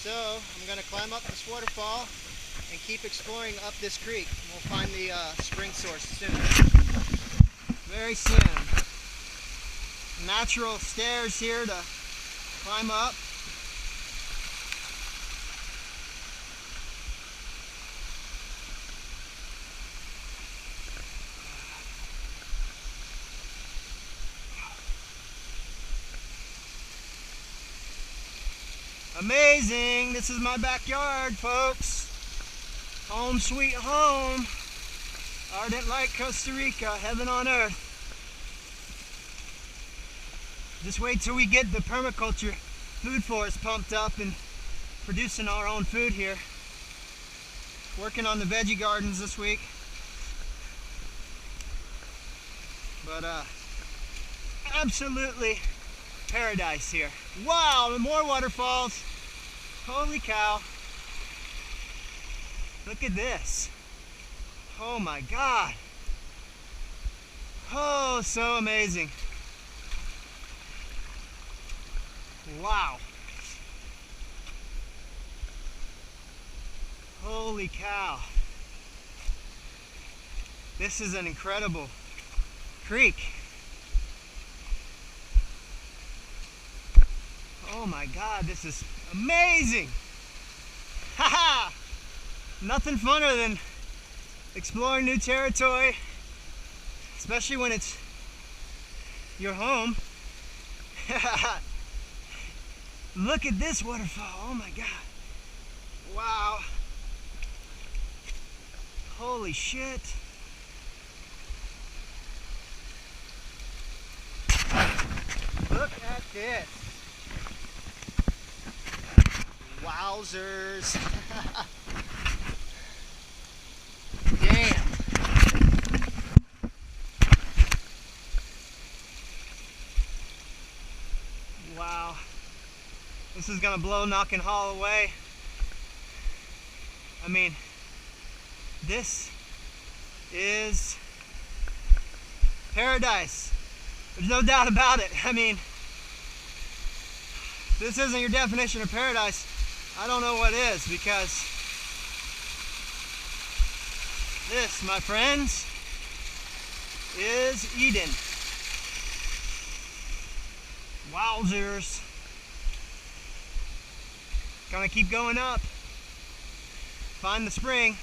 So I'm going to climb up this waterfall and keep exploring up this creek. We'll find the spring source soon. Very soon. Natural stairs here to climb up. Amazing! This is my backyard, folks. Home sweet home. Ardent like Costa Rica, heaven on earth. Just wait till we get the permaculture food forest pumped up and producing our own food here. Working on the veggie gardens this week. But absolutely paradise here. Wow, more waterfalls. Holy cow. Look at this. Oh my God. Oh, so amazing. Wow. Holy cow. This is an incredible creek. Oh my God, this is amazing. Haha! Nothing funner than exploring new territory, especially when it's your home. Look at this waterfall. Oh my God. Wow. Holy shit. Look at this. Wowzers. Damn. Wow. This is gonna blow Knockin' Hall away. I mean, this is paradise. There's no doubt about it. I mean, if this isn't your definition of paradise, I don't know what is, because this, my friends, is Eden. Wowzers. Gonna keep going up. Find the spring.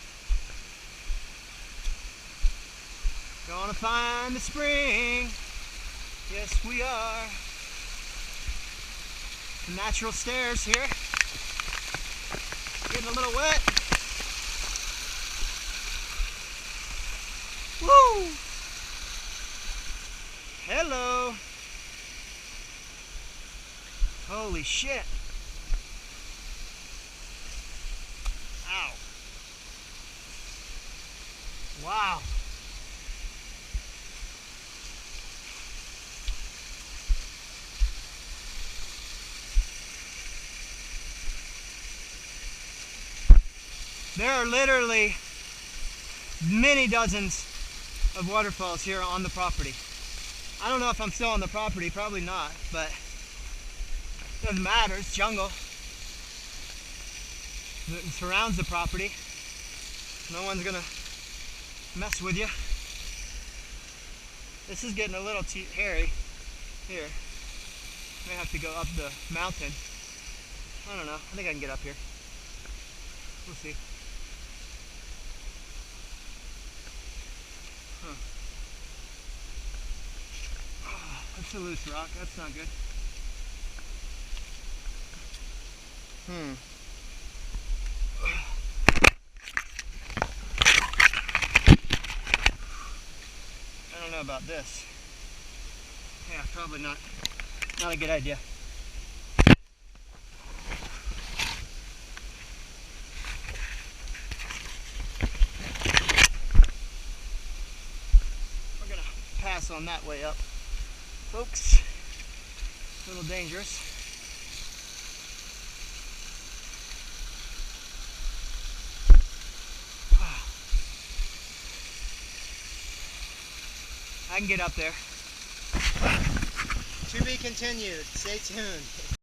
Gonna find the spring. Yes, we are. The natural stairs here. Getting a little wet. Woo! Hello. Holy shit. Ow. Wow. There are literally many dozens of waterfalls here on the property. I don't know if I'm still on the property, probably not, but it doesn't matter, it's jungle. It surrounds the property. No one's gonna mess with you. This is getting a little too hairy here. May have to go up the mountain. I don't know, I think I can get up here. We'll see. Huh. Oh, that's a loose rock. That's not good. I don't know about this. Yeah, probably not a good idea. Pass on that way up, folks. A little dangerous. I can get up there. To be continued. Stay tuned.